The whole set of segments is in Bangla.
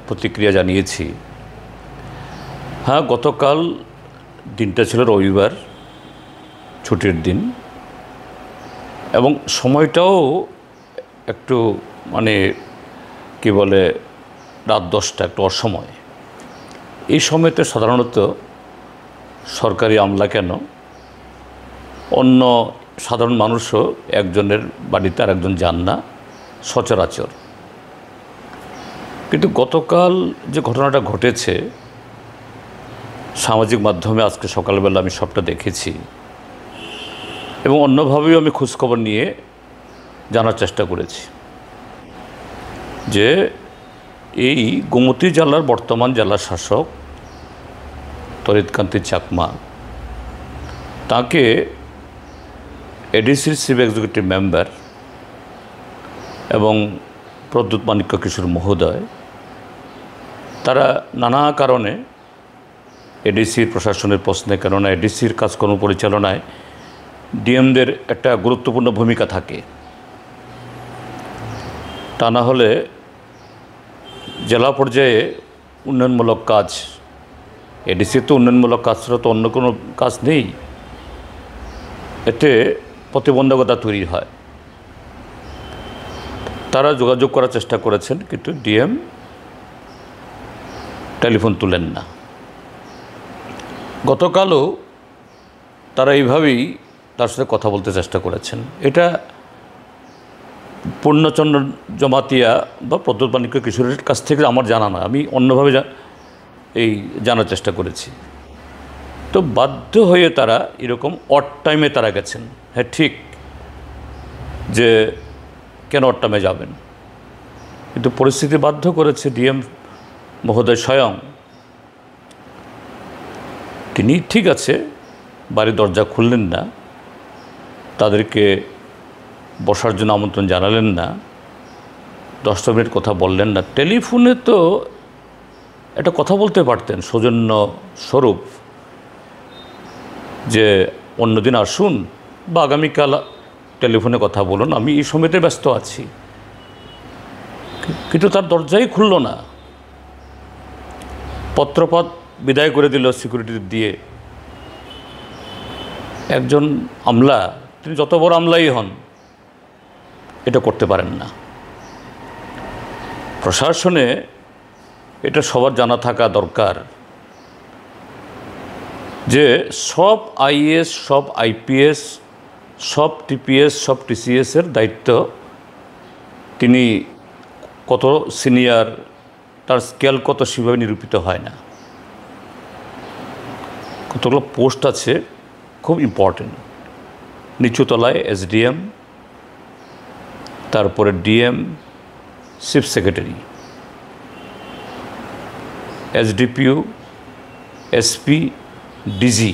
প্রতিক্রিয়া জানিয়েছি। হ্যাঁ, গতকাল দিনটা ছিল রবিবার, ছুটির দিন, এবং সময়টাও একটু কি বলে রাত 10টা, একটু অসময়। এই সময়তে সাধারণত সরকারি আমলা কেন, অন্য সাধারণ মানুষও একজনের বাড়িতে আর একজন যান না সচরাচর। কিন্তু গতকাল যে ঘটনাটা ঘটেছে, সামাজিক মাধ্যমে আজকে সকালবেলা আমি সবটা দেখেছি, এবং অন্যভাবেও আমি খোঁজখবর নিয়ে জানার চেষ্টা করেছি যে এই গোমতী জেলার বর্তমান জেলা শাসক তড়িৎকান্তি চাকমা, তাকে এডিসির চিফ এক্সিকিউটিভ মেম্বার এবং প্রদ্যুৎ মাণিক্য কিশোর মহোদয়, তারা নানা কারণে এডিসির প্রশাসনের প্রশ্নে, কেননা এডিসির কাজকর্ম পরিচালনায় ডিএমদের একটা গুরুত্বপূর্ণ ভূমিকা থাকে। তা না হলে জেলা পর্যায়ে উন্নয়নমূলক কাজ, এডিসির তো উন্নয়নমূলক কাজ ছাড়া তো অন্য কোনো কাজ নেই, এতে প্রতিবন্ধকতা তৈরি হয়। তারা যোগাযোগ করার চেষ্টা করেছেন, কিন্তু ডিএম টেলিফোন তুলেন না। গতকালও তারা এইভাবেই তার সাথে কথা বলতে চেষ্টা করেছেন। এটা পূর্ণচন্দ্র জমাতিয়া বা প্রদ্যুৎ মাণিক্য কিশোরের কাছ থেকে আমার জানা না, আমি অন্যভাবে জানার চেষ্টা করেছি। তো বাধ্য হয়ে তারা এরকম অড টাইমে তারা গেছেন। হ্যাঁ, ঠিক যে কেন অড টাইমে যাবেন, কিন্তু পরিস্থিতি বাধ্য করেছে। ডিএম মহোদয় স্বয়ং তিনি ঠিক আছে বাড়ির দরজা খুললেন না, তাদেরকে বসার জন্য আমন্ত্রণ জানালেন না, 10 মিনিট কথা বললেন না। টেলিফোনে তো একটা কথা বলতে পারতেন সৌজন্য স্বরূপ, যে অন্যদিন আসুন বা আগামীকাল টেলিফোনে কথা বলুন, আমি এই সময়তে ব্যস্ত আছি। কিন্তু তার দরজাই খুলল না, পত্রপাত বিদায় করে দিল সিকিউরিটি দিয়ে। একজন আমলা, তিনি যত বড় আমলাই হন, এটা করতে পারেন না। প্রশাসনে এটা সবার জানা থাকা দরকার যে সব আইএস, সব আইপিএস, সব টিপিএস, সব টিসিএসের দায়িত্ব তিনি কত সিনিয়র, তার স্কেল কত, সেভাবে নিরূপিত হয় না। কতগুলো পোস্ট আছে খুব ইম্পর্টেন্ট। নিচুতলায় এসডিএম, তারপরে DM, chief secretary, SDPO, SP, DG,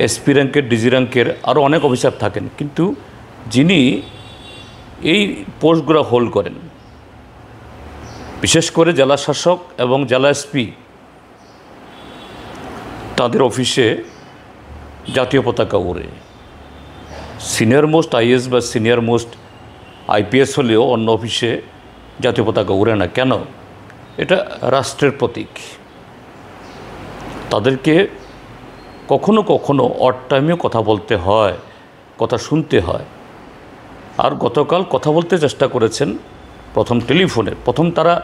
SP র্যাঙ্কের, ডিজি র্যাঙ্কের আরও অনেক অফিসার থাকেন, কিন্তু যিনি এই পোস্টগুলো হোল্ড করেন, বিশেষ করে জেলা শাসক এবং জেলা এসপি, তাদের অফিসে জাতীয় পতাকা ওড়ে। সিনিয়র মোস্ট আইএস বা সিনিয়র মোস্ট আইপিএস হলেও অন্য অফিসে জাতীয় পতাকা ওড়ে না। কেন? এটা রাষ্ট্রের প্রতীক। তাদেরকে কখনো কখনো অড টাইমেও কথা বলতে হয়, কথা শুনতে হয়। আর গতকাল কথা বলতে চেষ্টা করেছেন প্রথম টেলিফোনে, প্রথম তারা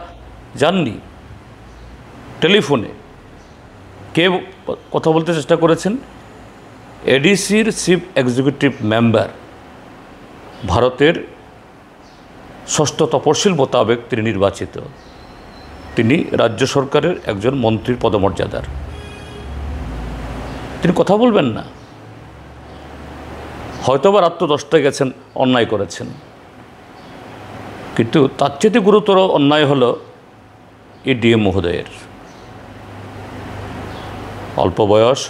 যাননি, টেলিফোনে কে কথা বলতে চেষ্টা করেছেন? এডিসির চিফ এক্সিকিউটিভ মেম্বার, ভারতের 6ষ্ঠ তপশিল মোতাবেক তিনি নির্বাচিত, তিনি রাজ্য সরকারের একজন মন্ত্রীর পদমর্যাদার, তিনি কথা বলবেন না? হয়তো বা রাত্র 10টায় গেছেন, অন্যায় করেছেন, কিন্তু তার চেয়ে গুরুতর অন্যায় হলো এই ডিএম মহোদয়ের। অল্প বয়স,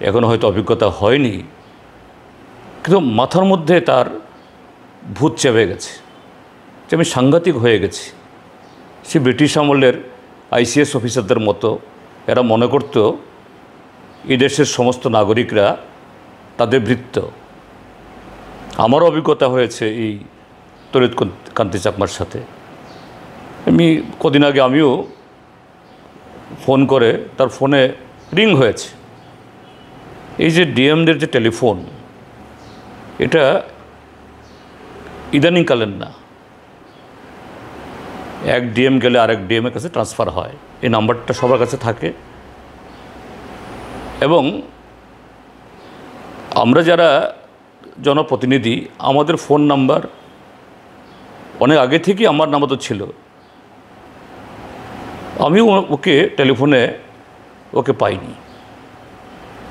এখন হয়তো অভিজ্ঞতা হয়নি, কিন্তু মাথার মধ্যে তার ভূত চেপে গেছে, যে আমি সাংঘাতিক হয়ে গেছি। সে ব্রিটিশ আমলের আইসিএস অফিসারদের মতো এরা মনে করত এই দেশের সমস্ত নাগরিকরা তাদের ভৃত্য। আমারও অভিজ্ঞতা হয়েছে এই তড়িৎকান্তি চাকমার সাথে। আমি কদিন আগে আমিও ফোন করে তার ফোনে রিং হয়েছে। এই যে ডিএমদের যে টেলিফোন, এটা ইদানিংকালের না, এক ডিএম গেলে আরেক ডিএমের কাছে ট্রান্সফার হয়, এই নাম্বারটা সবার কাছে থাকে। এবং আমরা যারা জনপ্রতিনিধি, আমাদের ফোন নাম্বার অনেক আগে থেকেই আমার নাম্বার তো ছিল, আমিও ওকে টেলিফোনে ওকে পাইনি।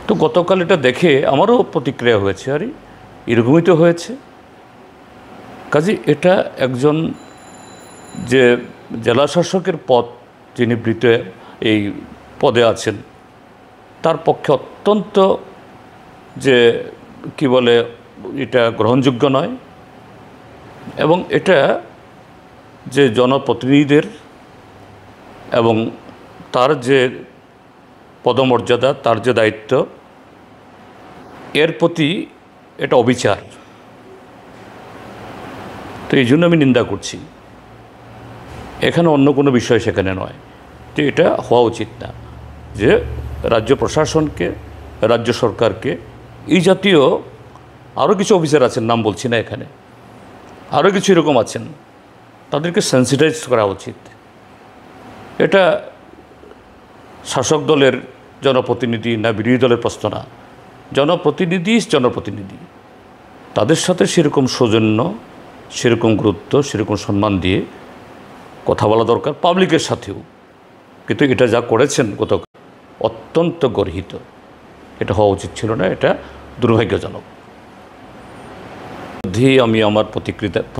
তো গতকাল এটা দেখে আমারও প্রতিক্রিয়া হয়েছে, আরে এরকমই তো হয়েছে। কাজে এটা একজন যে জেলা শাসকের পদ, যিনি এই পদে আছেন, তার পক্ষে অত্যন্ত যে কি বলে, এটা গ্রহণযোগ্য নয়। এবং এটা যে জনপ্রতিনিধিদের এবং তার যে পদমর্যাদা, তার যে দায়িত্ব, এর প্রতি এটা অবিচার। তো এই জন্য আমি নিন্দা করছি। এখানে অন্য কোনো বিষয় সেখানে নয়, তো এটা হওয়া উচিত না যে রাজ্য প্রশাসনকে, রাজ্য সরকারকে, এই জাতীয় আরও কিছু অফিসার আছেন, নাম বলছি না এখানে, আরও কিছু এরকম আছেন, তাদেরকে সেন্সিটাইজ করা উচিত। এটা শাসক দলের জনপ্রতিনিধি না বিরোধী দলের প্রশ্ন না, জনপ্রতিনিধি তাদের সাথে সেরকম সৌজন্য, সেরকম গুরুত্ব, সেরকম সম্মান দিয়ে কথা বলা দরকার, পাবলিকের সাথেও। কিন্তু এটা যা করেছেন গতকাল অত্যন্ত গর্হিত, এটা হওয়া উচিত ছিল না, এটা দুর্ভাগ্যজনক। আমি আমার প্রতিক্রিয়া